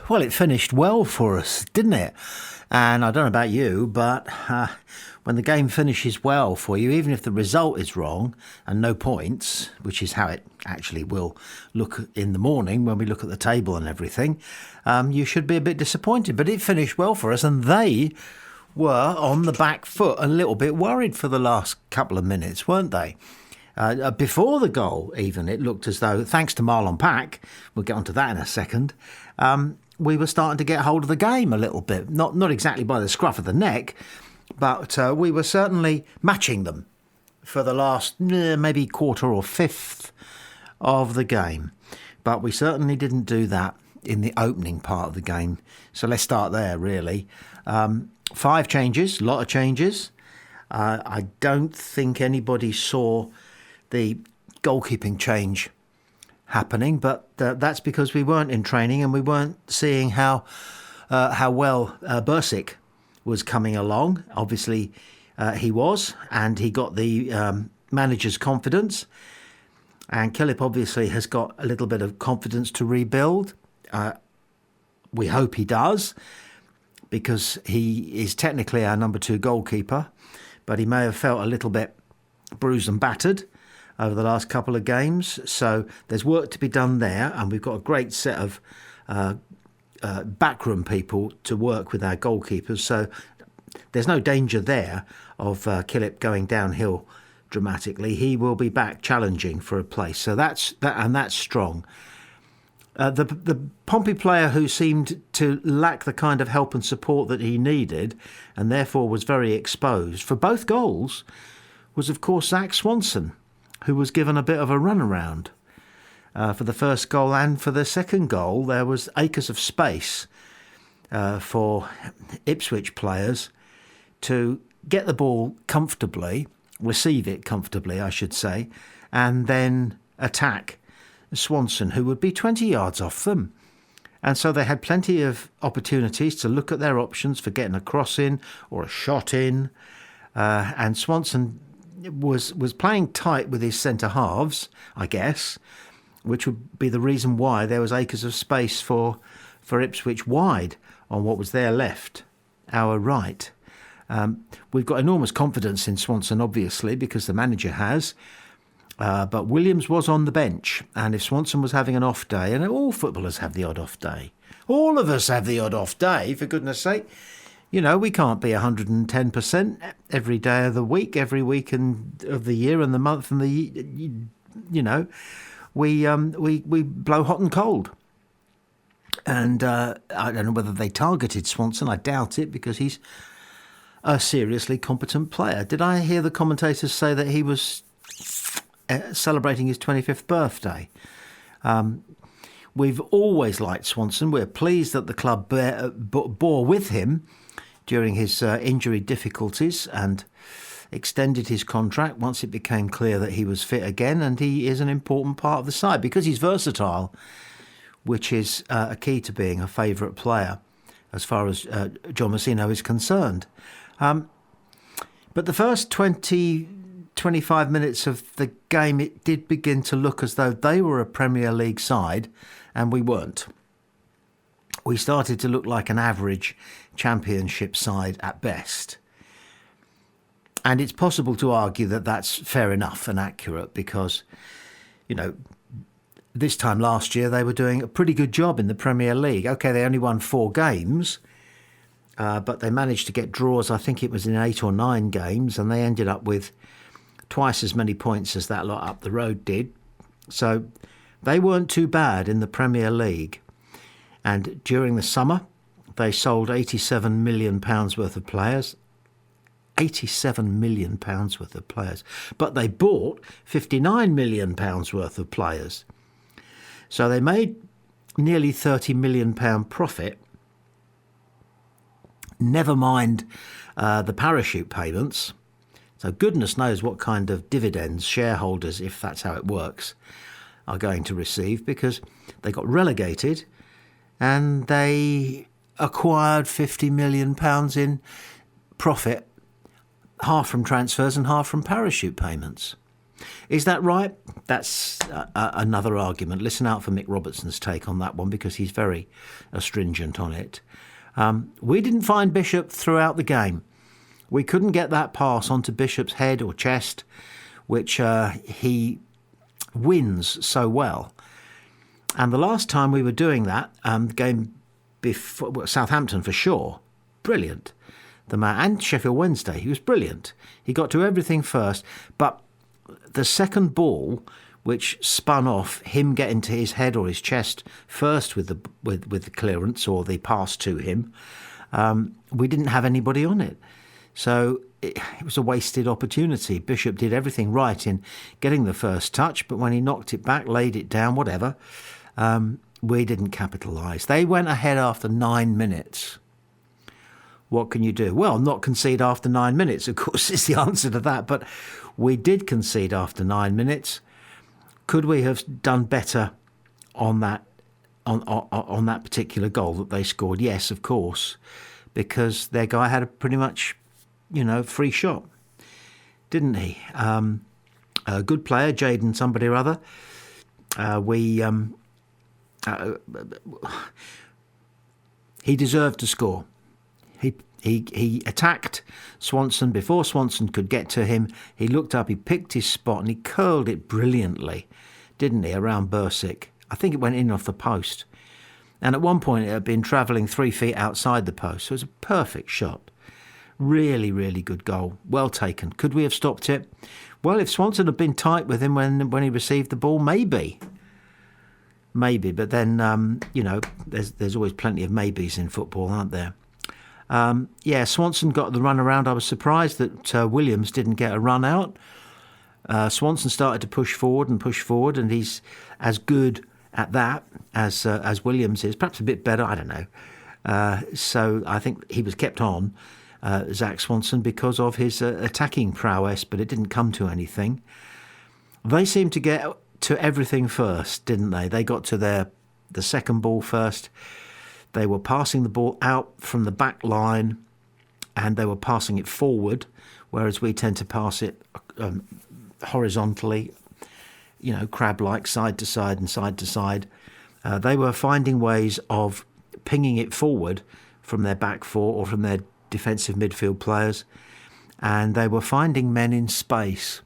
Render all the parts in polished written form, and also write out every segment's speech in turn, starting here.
Well, it finished well for us, didn't it? And I don't know about you, but when the game finishes well for you, even if the result is wrong and no points, which is how it actually will look in the morning when we look at the table and everything, you should be a bit disappointed. But it finished well for us, and they were on the back foot, a little bit worried for the last couple of minutes, weren't they? Before the goal, even, it looked as though, thanks to Marlon Pack, we'll get onto that in a second, we were starting to get hold of the game a little bit. Not exactly by the scruff of the neck, but we were certainly matching them for the last maybe quarter or fifth of the game. But we certainly didn't do that in the opening part of the game. So let's start there, really. 5 changes, a lot of changes. I don't think anybody saw the goalkeeping change happening, but that's because we weren't in training and we weren't seeing how well Bursic was coming along. Obviously, he was, and he got the manager's confidence. And Kilip obviously has got a little bit of confidence to rebuild. We hope he does, because he is technically our number 2 goalkeeper, but he may have felt a little bit bruised and battered over the last couple of games. So there's work to be done there, and we've got a great set of backroom people to work with our goalkeepers. So there's no danger there of Kilip going downhill dramatically. He will be back challenging for a place. So that's strong. The Pompey player who seemed to lack the kind of help and support that he needed, and therefore was very exposed for both goals, was of course Zach Swanson, who was given a bit of a runaround. For the first goal and for the second goal, there was acres of space for Ipswich players to get the ball comfortably, receive it comfortably, I should say, and then attack Swanson, who would be 20 yards off them. And so they had plenty of opportunities to look at their options for getting a cross in or a shot in. And Swanson was playing tight with his centre halves, I guess, which would be the reason why there was acres of space for Ipswich wide on what was their left, our right. We've got enormous confidence in Swanson, obviously, because the manager has. But Williams was on the bench, and if Swanson was having an off day, and all footballers have the odd off day, all of us have the odd off day, for goodness sake. You know, we can't be 110% every day of the week, every week of the year and the month and we blow hot and cold. And I don't know whether they targeted Swanson. I doubt it, because he's a seriously competent player. Did I hear the commentators say that he was celebrating his 25th birthday? We've always liked Swanson. We're pleased that the club bore with him during his injury difficulties and extended his contract once it became clear that he was fit again, and he is an important part of the side because he's versatile, which is a key to being a favourite player as far as John Messino is concerned. But the first 25 minutes of the game, it did begin to look as though they were a Premier League side and we weren't. We started to look like an average Championship side at best. And it's possible to argue that that's fair enough and accurate because, you know, this time last year they were doing a pretty good job in the Premier League. OK, they only won 4 games, but they managed to get draws. I think it was in 8 or 9 games, and they ended up with twice as many points as that lot up the road did. So they weren't too bad in the Premier League. And during the summer, they sold £87 million worth of players. £87 million worth of players. But they bought £59 million worth of players. So they made nearly £30 million profit. Never mind the parachute payments. So goodness knows what kind of dividends shareholders, if that's how it works, are going to receive, because they got relegated and they acquired £50 million in profit, half from transfers and half from parachute payments. Is that right? That's another argument. Listen out for Mick Robertson's take on that one, because he's very astringent on it. We didn't find Bishop throughout the game. We couldn't get that pass onto Bishop's head or chest, which he wins so well. And the last time we were doing that, the game before Southampton for sure, brilliant. The man, and Sheffield Wednesday, he was brilliant. He got to everything first, but the second ball, which spun off him getting to his head or his chest first with the clearance or the pass to him, we didn't have anybody on it. So it was a wasted opportunity. Bishop did everything right in getting the first touch, but when he knocked it back, laid it down, whatever, we didn't capitalise. They went ahead after 9 minutes. What can you do? Well, not concede after 9 minutes, of course, is the answer to that. But we did concede after 9 minutes. Could we have done better on that on that particular goal that they scored? Yes, of course, because their guy had a pretty much, free shot, didn't he? A good player, Jaden somebody or other. He deserved to score. He attacked Swanson before Swanson could get to him. He looked up, he picked his spot, and he curled it brilliantly, didn't he, around Bursick. I think it went in off the post. And at one point it had been travelling 3 feet outside the post. So it was a perfect shot. Really, really good goal. Well taken. Could we have stopped it? Well, if Swanson had been tight with him when he received the ball, maybe. But then, there's always plenty of maybes in football, aren't there? Swanson got the run around. I was surprised that Williams didn't get a run out. Swanson started to push forward, and he's as good at that as Williams is. Perhaps a bit better, I don't know. So I think he was kept on, Zach Swanson, because of his attacking prowess, but it didn't come to anything. They seemed to get to everything first, didn't they? They got to the second ball first. They were passing the ball out from the back line, and they were passing it forward, whereas we tend to pass it horizontally, crab-like, side to side and side to side. They were finding ways of pinging it forward from their back four or from their defensive midfield players, and they were finding men in space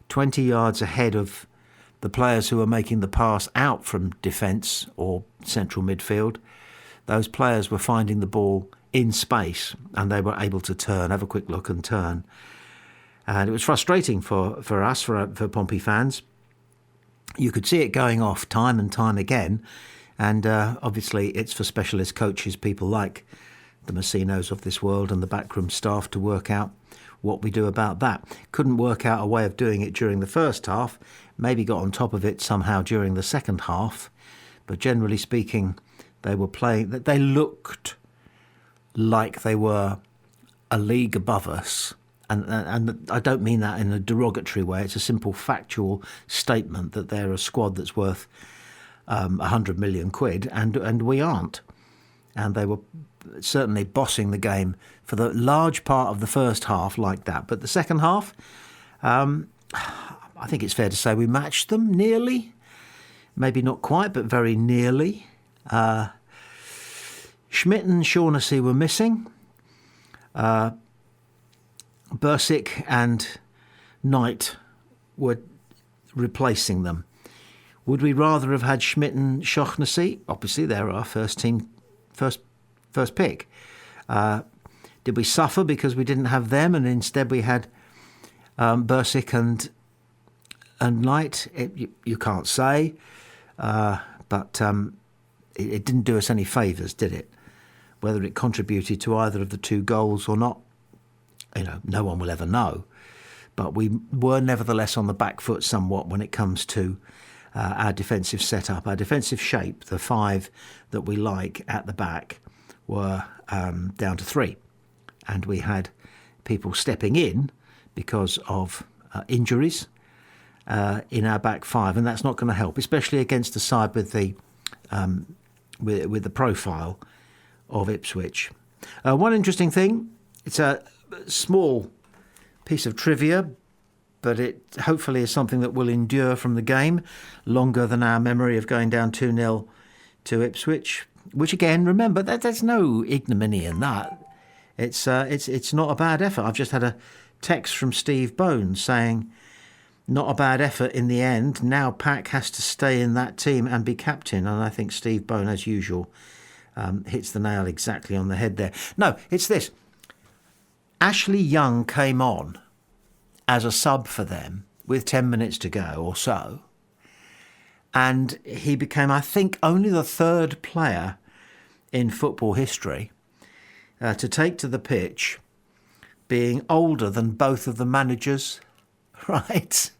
20 yards ahead of the players who were making the pass out from defence or central midfield. Those players were finding the ball in space, and they were able to turn, have a quick look and turn. And it was frustrating for us, for Pompey fans. You could see it going off time and time again. And obviously it's for specialist coaches, people like the Messinos of this world and the backroom staff, to work out what we do about that. Couldn't work out a way of doing it during the first half. Maybe got on top of it somehow during the second half. But generally speaking, they were playing, they looked like they were a league above us. And I don't mean that in a derogatory way. It's a simple factual statement that they're a squad that's worth 100 million quid, and we aren't. And they were certainly bossing the game for the large part of the first half like that. But the second half, I think it's fair to say we matched them nearly. Maybe not quite, but very nearly. Schmidt and Shaughnessy were missing. Bursick and Knight were replacing them. Would we rather have had Schmidt and Shaughnessy? Obviously, they're our first pick. Did we suffer because we didn't have them, and instead we had Bursick and Knight? You can't say, but it didn't do us any favours, did it? Whether it contributed to either of the two goals or not, no one will ever know. But we were nevertheless on the back foot somewhat when it comes to our defensive setup, our defensive shape. The five that we like at the back were down to three. And we had people stepping in because of injuries in our back five. And that's not going to help, especially against a side with the profile of Ipswich. One interesting thing, it's a small piece of trivia, but it hopefully is something that will endure from the game longer than our memory of going down 2-0 to Ipswich, which again, remember, there's no ignominy in that. It's not a bad effort. I've just had a text from Steve Bones saying, not a bad effort in the end. Now Pack has to stay in that team and be captain. And I think Steve Bone, as usual, hits the nail exactly on the head there. No, it's this. Ashley Young came on as a sub for them with 10 minutes to go or so. And he became, I think, only the third player in football history to take to the pitch being older than both of the managers, right?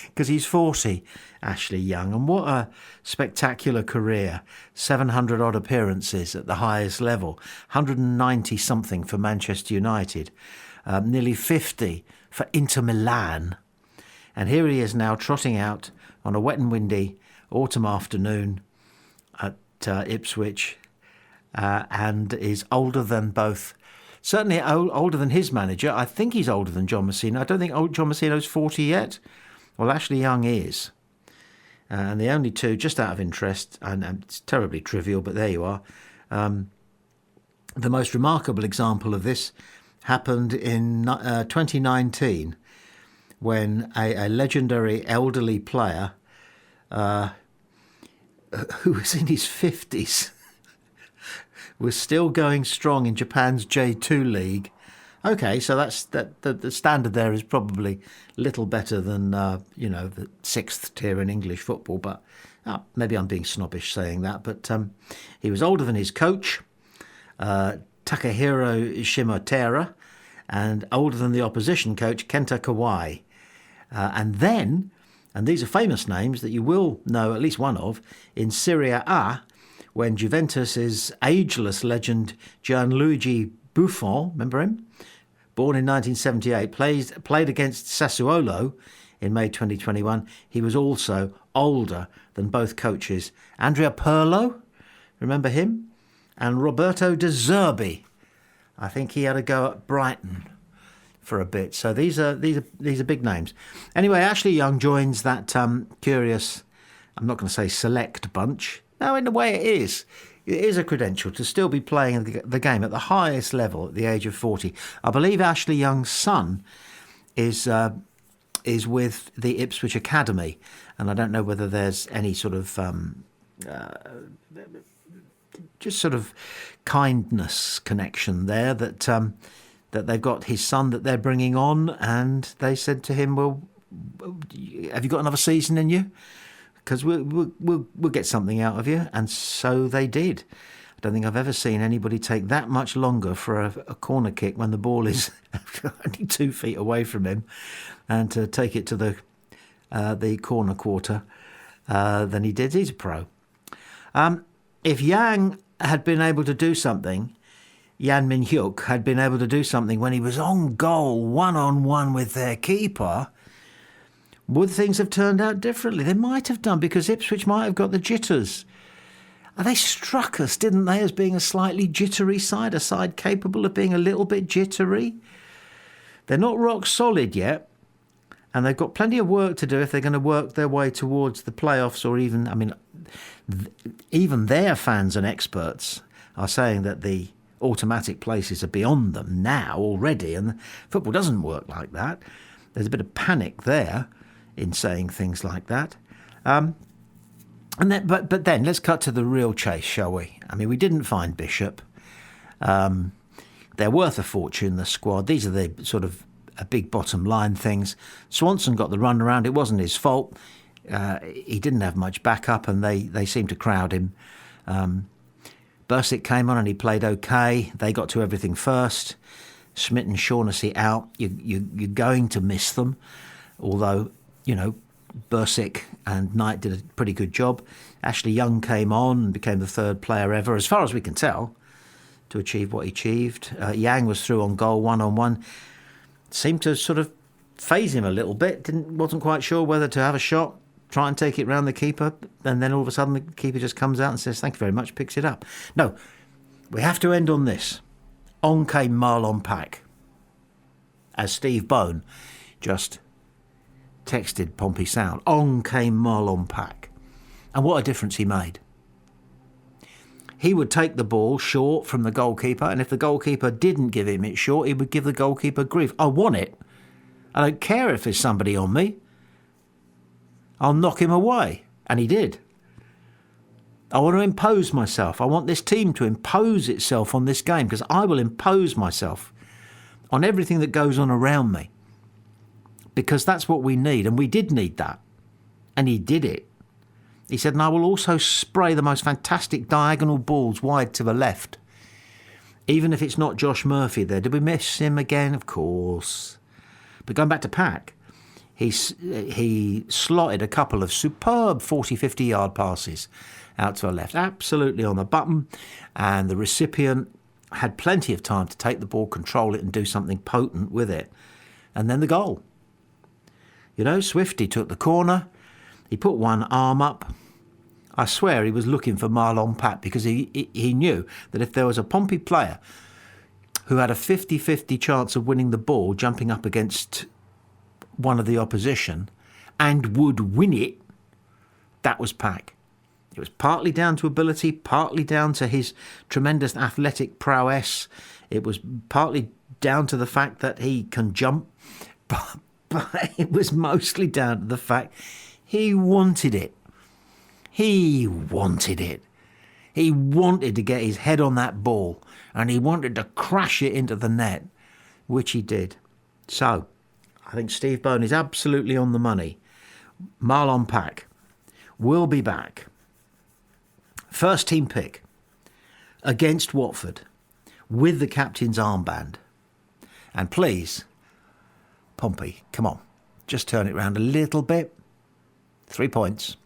Because he's 40, Ashley Young. And what a spectacular career. 700 odd appearances at the highest level. 190 something for Manchester United. Nearly 50 for Inter Milan. And here he is now trotting out on a wet and windy autumn afternoon at Ipswich and is older than both. Certainly older than his manager. I think he's older than John Messina. I don't think John Messina's 40 yet. Well, Ashley Young is. And the only two, just out of interest, and it's terribly trivial, but there you are. The most remarkable example of this happened in 2019 when a legendary elderly player who was in his 50s was still going strong in Japan's J2 league. Okay, so the standard there is probably little better than the sixth tier in English football. But maybe I'm being snobbish saying that. But he was older than his coach, Takahiro Shimotera, and older than the opposition coach Kenta Kawai. And these are famous names that you will know at least one of, in Serie A, when Juventus's ageless legend Gianluigi Buffon, remember him? Born in 1978, played against Sassuolo in May 2021. He was also older than both coaches. Andrea Pirlo, remember him? And Roberto De Zerbi. I think he had a go at Brighton for a bit. So these are big names. Anyway, Ashley Young joins that curious, I'm not going to say select bunch. No, in a way it is. It is a credential to still be playing the game at the highest level at the age of 40. I believe Ashley Young's son is with the Ipswich Academy, and I don't know whether there's any sort of just sort of kindness connection there that they've got his son that they're bringing on, and they said to him, "Well, have you got another season in you? Because we'll get something out of you." And so they did. I don't think I've ever seen anybody take that much longer for a corner kick when the ball is only 2 feet away from him, and to take it to the corner quarter than he did. He's a pro. If Yang had been able to do something, Yan Min Hyuk had been able to do something when he was on goal, 1-on-1 with their keeper, would things have turned out differently? They might have done, because Ipswich might have got the jitters. They struck us, didn't they, as being a slightly jittery side, a side capable of being a little bit jittery. They're not rock solid yet, and they've got plenty of work to do if they're going to work their way towards the playoffs, or even their fans and experts are saying that the automatic places are beyond them now already, and football doesn't work like that. There's a bit of panic there in saying things like that. But then let's cut to the real chase, shall we? I mean, we didn't find Bishop. They're worth a fortune, the squad. These are the sort of big bottom line things. Swanson got the run around. It wasn't his fault. He didn't have much backup, and they seemed to crowd him. Bursick came on and he played okay. They got to everything first. Schmidt and Shaughnessy out. You're going to miss them, although, Bursick and Knight did a pretty good job. Ashley Young came on and became the third player ever, as far as we can tell, to achieve what he achieved. Yang was through on goal, 1-on-1. Seemed to sort of phase him a little bit. Wasn't quite sure whether to have a shot, try and take it round the keeper, and then all of a sudden the keeper just comes out and says, "Thank you very much," picks it up. No, we have to end on this. On came Marlon Pack, as Steve Bone just texted Pompey Sound. On came Marlon Pack. And what a difference he made. He would take the ball short from the goalkeeper, and if the goalkeeper didn't give him it short, he would give the goalkeeper grief. I want it. I don't care if there's somebody on me. I'll knock him away. And he did. I want to impose myself. I want this team to impose itself on this game, because I will impose myself on everything that goes on around me. Because that's what we need, and we did need that. And he did it. He said, and I will also spray the most fantastic diagonal balls wide to the left. Even if it's not Josh Murphy there. Did we miss him again? Of course. But going back to Pack, he slotted a couple of superb 40, 50-yard passes out to the left. Absolutely on the button. And the recipient had plenty of time to take the ball, control it, and do something potent with it. And then the goal. You know, Swifty took the corner. He put one arm up. I swear he was looking for Marlon Pack, because he knew that if there was a Pompey player who had a 50-50 chance of winning the ball jumping up against one of the opposition and would win it, that was Pack. It was partly down to ability, partly down to his tremendous athletic prowess. It was partly down to the fact that he can jump, but it was mostly down to the fact he wanted it. He wanted it. He wanted to get his head on that ball, and he wanted to crash it into the net, which he did. So, I think Steve Bone is absolutely on the money. Marlon Pack will be back. First team pick against Watford with the captain's armband. And please, Pompey, come on, just turn it round a little bit. 3 points.